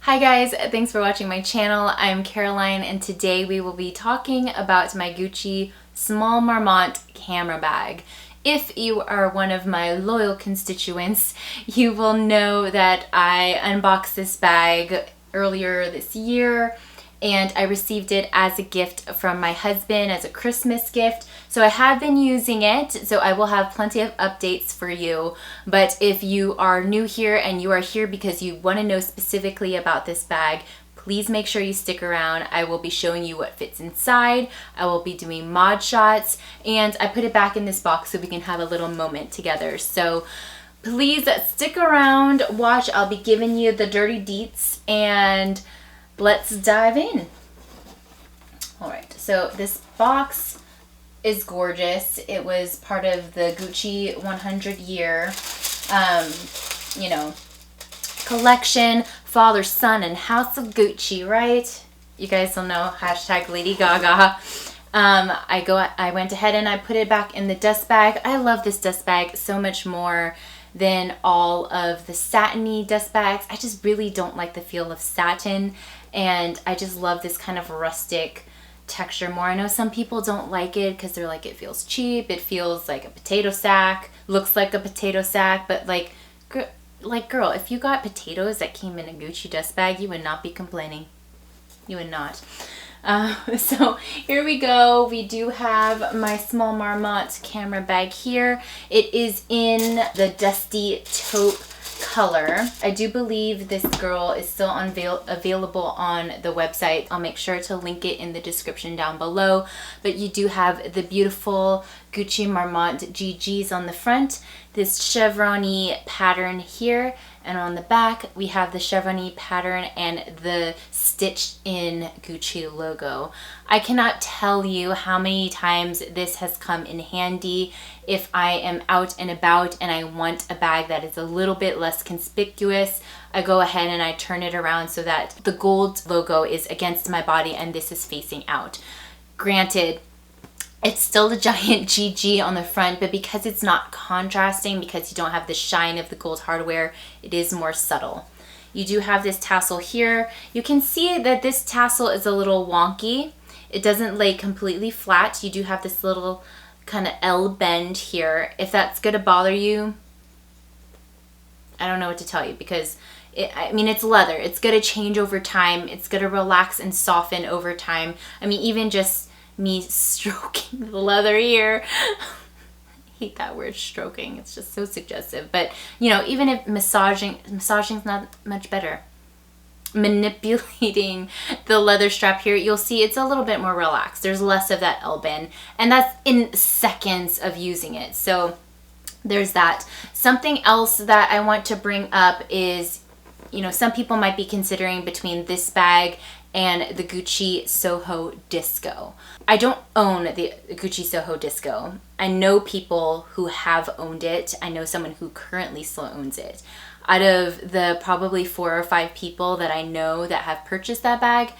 Hi guys, thanks for watching my channel. I'm Caroline and today we will be talking about my Gucci Small Marmont camera bag. If you are one of my loyal constituents, you will know that I unboxed this bag earlier this year and I received it as a gift from my husband as a Christmas gift. So I have been using it, so I will have plenty of updates for you. But if you are new here and you are here because you want to know specifically about this bag, please make sure you stick around. I will be showing you what fits inside. I will be doing mod shots, and I put it back in this box so we can have a little moment together. So please stick around, watch. I'll be giving you the dirty deets, and let's dive in. All right, so this box is gorgeous. It was part of the Gucci 100 year, collection, father, son, and house of Gucci, right? You guys will know, hashtag Lady Gaga. I went ahead and I put it back in the dust bag. I love this dust bag so much more than all of the satiny dust bags. I just really don't like the feel of satin, and I just love this kind of rustic texture more. I know some people don't like it because they're like, it feels cheap, it feels like a potato sack, looks like a potato sack, but girl, if you got potatoes that came in a Gucci dust bag, you would not be complaining. You would not. So here we go. We do have my Small Marmont camera bag here. It is in the dusty taupe color. I do believe this girl is still available on the website. I'll make sure to link it in the description down below. But you do have the beautiful Gucci Marmont GGs on the front, this chevron-y pattern here, and on the back we have the chevron-y pattern and the stitched in Gucci logo. I cannot tell you how many times this has come in handy if I am out and about and I want a bag that is a little bit less conspicuous. I go ahead and I turn it around so that the gold logo is against my body and this is facing out. Granted, it's still a giant GG on the front, but because it's not contrasting, because you don't have the shine of the gold hardware, it is more subtle. You do have this tassel here. You can see that this tassel is a little wonky. It doesn't lay completely flat. You do have this little kind of L bend here. If that's going to bother you, I don't know what to tell you, because it's leather. It's going to change over time. It's going to relax and soften over time. I mean, even just me stroking the leather here. I hate that word, stroking. It's just so suggestive. But, even if massaging's not much better. Manipulating the leather strap here, you'll see it's a little bit more relaxed. There's less of that L bend, and that's in seconds of using it. So there's that. Something else that I want to bring up is, some people might be considering between this bag and the Gucci Soho Disco. I don't own the Gucci Soho Disco. I know people who have owned it. I know someone who currently still owns it. Out of the probably 4 or 5 people that I know that have purchased that bag,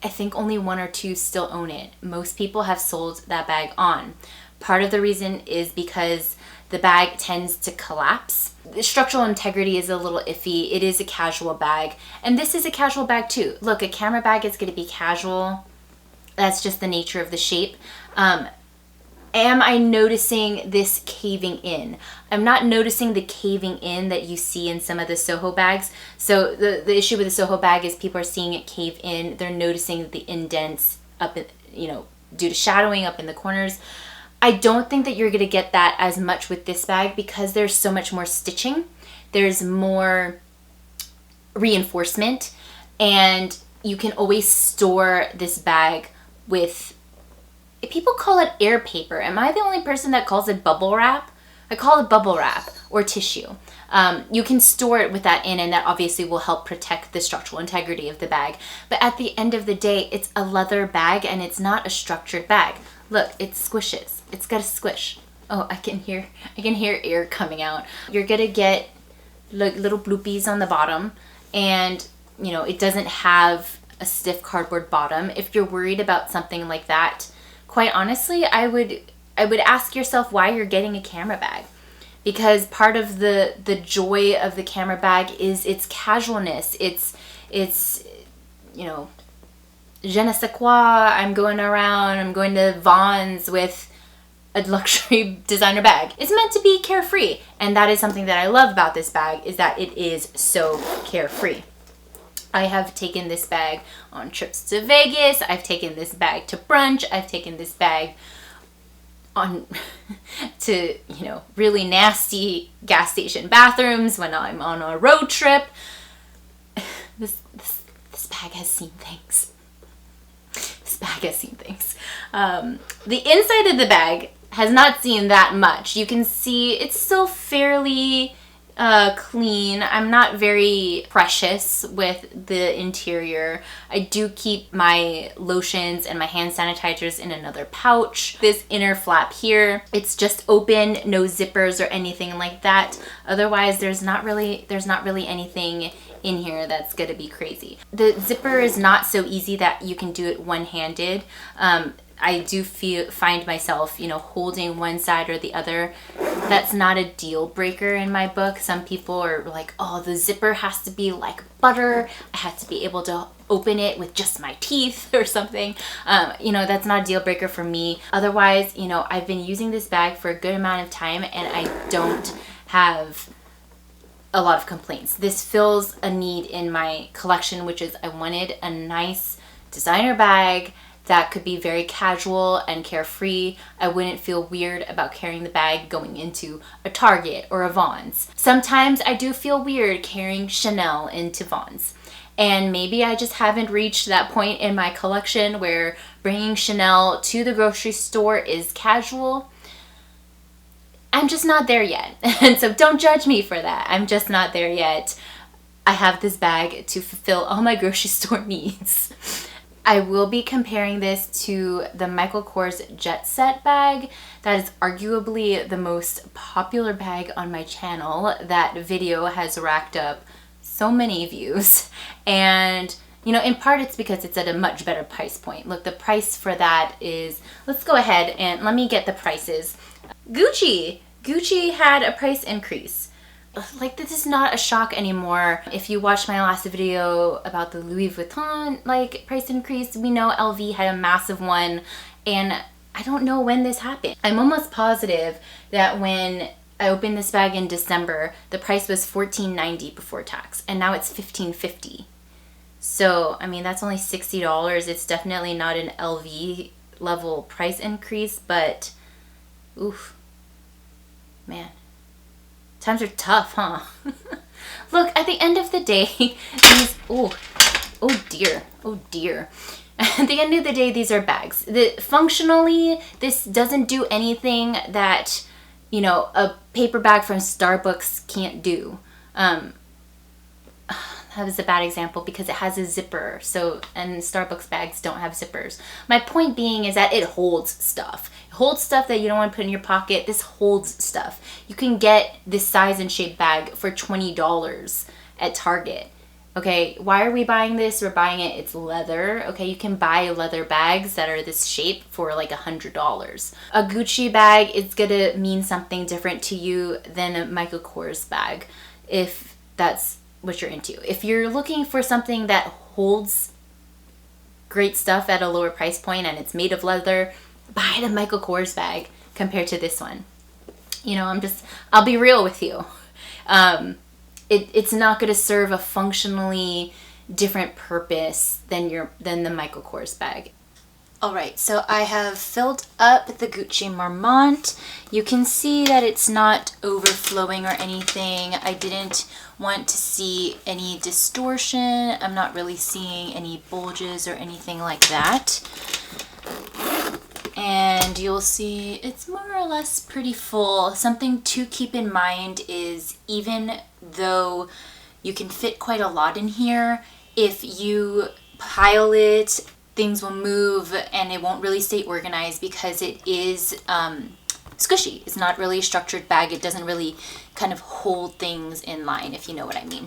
I think only 1 or 2 still own it. Most people have sold that bag on. Part of the reason is because the bag tends to collapse. The structural integrity is a little iffy. It is a casual bag, and this is a casual bag too. Look, a camera bag is going to be casual. That's just the nature of the shape. Am I noticing this caving in? I'm not noticing the caving in that you see in some of the Soho bags. So the issue with the Soho bag is people are seeing it cave in. They're noticing the indents up, due to shadowing up in the corners. I don't think that you're going to get that as much with this bag because there's so much more stitching. There's more reinforcement, and you can always store this bag with, people call it air paper. Am I the only person that calls it bubble wrap? I call it bubble wrap or tissue. You can store it with that in, and that obviously will help protect the structural integrity of the bag. But at the end of the day, it's a leather bag and it's not a structured bag. Look, it squishes. It's got a squish. Oh, I can hear air coming out. You're gonna get little bloopies on the bottom, and it doesn't have a stiff cardboard bottom. If you're worried about something like that, quite honestly, I would ask yourself why you're getting a camera bag. because part of the joy of the camera bag is its casualness. It's you know, je ne sais quoi. I'm going to Vaughn's with a luxury designer bag. It's meant to be carefree, and that is something that I love about this bag, is that it is so carefree. I have taken this bag on trips to Vegas. I've taken this bag to brunch. I've taken this bag on to, you know, really nasty gas station bathrooms when I'm on a road trip. This bag has seen things. This bag has seen things. The inside of the bag has not seen that much. You can see it's still fairly clean. I'm not very precious with the interior. I do keep my lotions and my hand sanitizers in another pouch. This inner flap here, it's just open, no zippers or anything like that. Otherwise, there's not really anything in here that's gonna be crazy. The zipper is not so easy that you can do it one-handed. I do find myself, you know, holding one side or the other. That's not a deal breaker in my book. Some people are like, oh, the zipper has to be like butter. I have to be able to open it with just my teeth or something. You know, that's not a deal breaker for me. Otherwise, you know, I've been using this bag for a good amount of time and I don't have a lot of complaints. This fills a need in my collection, which is I wanted a nice designer bag that could be very casual and carefree. I wouldn't feel weird about carrying the bag going into a Target or a Vaughn's. Sometimes I do feel weird carrying Chanel into Vaughn's. And maybe I just haven't reached that point in my collection where bringing Chanel to the grocery store is casual. I'm just not there yet. And so don't judge me for that. I'm just not there yet. I have this bag to fulfill all my grocery store needs. I will be comparing this to the Michael Kors Jet Set bag. That is arguably the most popular bag on my channel. That video has racked up so many views. And, you know, in part it's because it's at a much better price point. Look, the price for that is, let's go ahead and let me get the prices. Gucci had a price increase. Like, this is not a shock anymore. If you watched my last video about the Louis Vuitton like price increase, we know LV had a massive one, and I don't know when this happened. I'm almost positive that when I opened this bag in December, the price was $14.90 before tax, and now it's $15.50. So, I mean, that's only $60. It's definitely not an LV level price increase, but oof, man. Times are tough, huh? Look, at the end of the day, these, oh dear. At the end of the day, these are bags. Functionally, this doesn't do anything that, you know, a paper bag from Starbucks can't do. That was a bad example because it has a zipper. So, and Starbucks bags don't have zippers. My point being is that it holds stuff. It holds stuff that you don't want to put in your pocket. This holds stuff. You can get this size and shape bag for $20 at Target. Okay, why are we buying this? We're buying it, it's leather. Okay, you can buy leather bags that are this shape for like $100. A Gucci bag is gonna mean something different to you than a Michael Kors bag, if that's what you're into. If you're looking for something that holds great stuff at a lower price point and it's made of leather, buy the Michael Kors bag compared to this one. You know, I'll be real with you. It's not going to serve a functionally different purpose than the Michael Kors bag. All right, so I have filled up the Gucci Marmont. You can see that it's not overflowing or anything. I didn't want to see any distortion. I'm not really seeing any bulges or anything like that. And you'll see it's more or less pretty full. Something to keep in mind is even though you can fit quite a lot in here, if you pile it, things will move and it won't really stay organized because it is squishy. It's not really a structured bag. It doesn't really kind of hold things in line, if you know what I mean.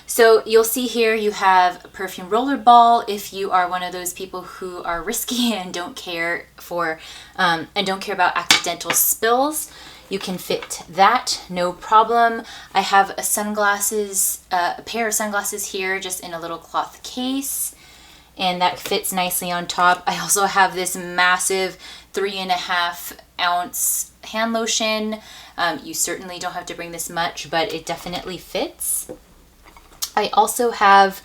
So you'll see here you have a perfume roller ball if you are one of those people who are risky and don't care about accidental spills. you can fit that, no problem. I have a pair of sunglasses here, just in a little cloth case, and that fits nicely on top. I also have this massive 3.5 ounce hand lotion. You certainly don't have to bring this much, but it definitely fits. I also have,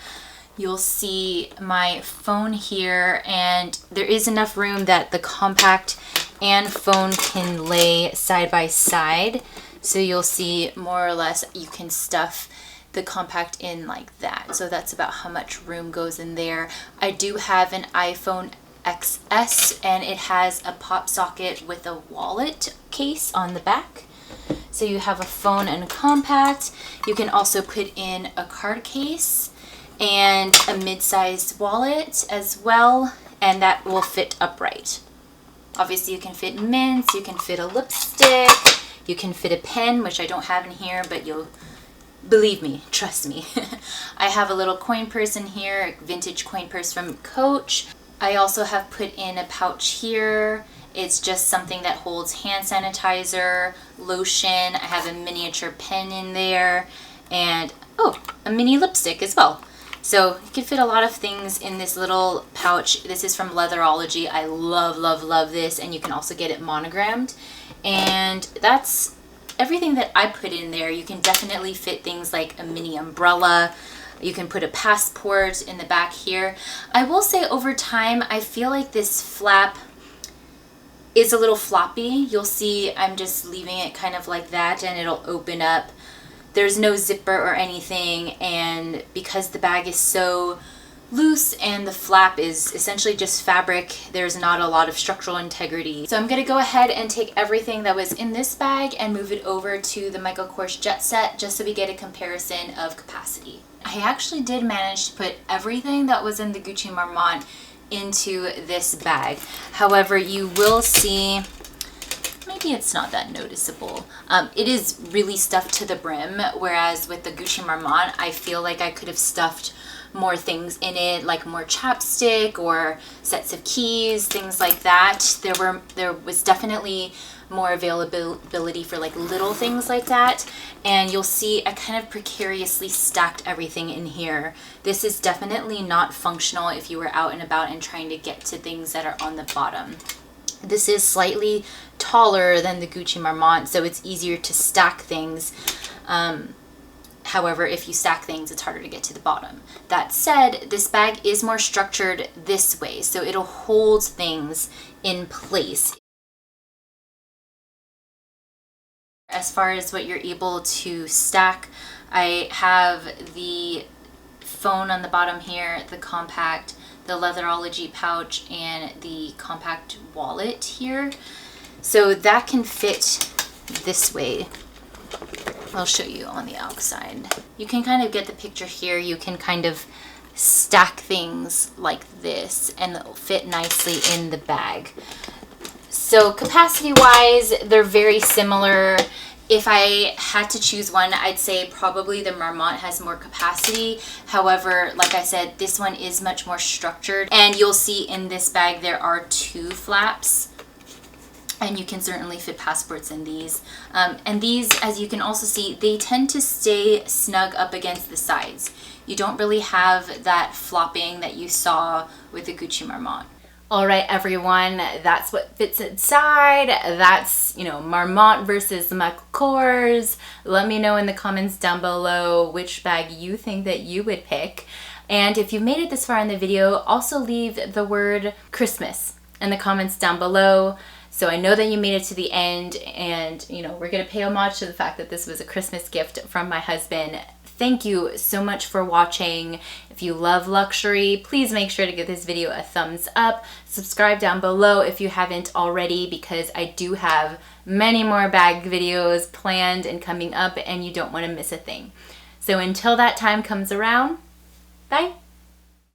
you'll see my phone here, and there is enough room that the compact and phone can lay side by side. So you'll see more or less you can stuff the compact in like that. So that's about how much room goes in there. I do have an iPhone XS, and it has a pop socket with a wallet case on the back. So you have a phone and a compact. You can also put in a card case and a mid-sized wallet as well, and that will fit upright. Obviously you can fit mints, you can fit a lipstick, you can fit a pen, which I don't have in here, but you'll believe me, trust me. I have a little coin purse in here, a vintage coin purse from Coach. I also have put in a pouch here. It's just something that holds hand sanitizer, lotion. I have a miniature pen in there, and a mini lipstick as well. So you can fit a lot of things in this little pouch. This is from Leatherology. I love, love, love this, and you can also get it monogrammed. And that's everything that I put in there. You can definitely fit things like a mini umbrella. You can put a passport in the back here. I will say over time, I feel like this flap is a little floppy. You'll see I'm just leaving it kind of like that, and it'll open up. There's no zipper or anything, and because the bag is so loose and the flap is essentially just fabric, there's not a lot of structural integrity. So I'm going to go ahead and take everything that was in this bag and move it over to the Michael Kors Jet Set, just so we get a comparison of capacity. I actually did manage to put everything that was in the Gucci Marmont into this bag. However, you will see, maybe it's not that noticeable. It is really stuffed to the brim, whereas with the Gucci Marmont, I feel like I could have stuffed more things in it, like more chapstick or sets of keys, things like that. There was definitely more availability for like little things like that, and you'll see I kind of precariously stacked everything in here. This is definitely not functional if you were out and about and trying to get to things that are on the bottom. This is slightly taller than the Gucci Marmont, so it's easier to stack things. However, if you stack things, it's harder to get to the bottom. That said, this bag is more structured this way, so it'll hold things in place. As far as what you're able to stack, I have the phone on the bottom here, the compact, the Leatherology pouch, and the compact wallet here. So that can fit this way. I'll show you on the outside. You can kind of get the picture here. You can kind of stack things like this and it'll fit nicely in the bag. So capacity wise, they're very similar. If I had to choose one, I'd say probably the Marmont has more capacity. However, like I said, this one is much more structured, and you'll see in this bag there are 2 flaps, and you can certainly fit passports in these. And these, as you can also see, they tend to stay snug up against the sides. You don't really have that flopping that you saw with the Gucci Marmont. All right, everyone, that's what fits inside. That's, Marmont versus Michael Kors. Let me know in the comments down below which bag you think that you would pick. And if you've made it this far in the video, also leave the word Christmas in the comments down below. So I know that you made it to the end, and, we're going to pay homage to the fact that this was a Christmas gift from my husband. Thank you so much for watching. If you love luxury, please make sure to give this video a thumbs up. Subscribe down below if you haven't already, because I do have many more bag videos planned and coming up, and you don't want to miss a thing. So until that time comes around, bye.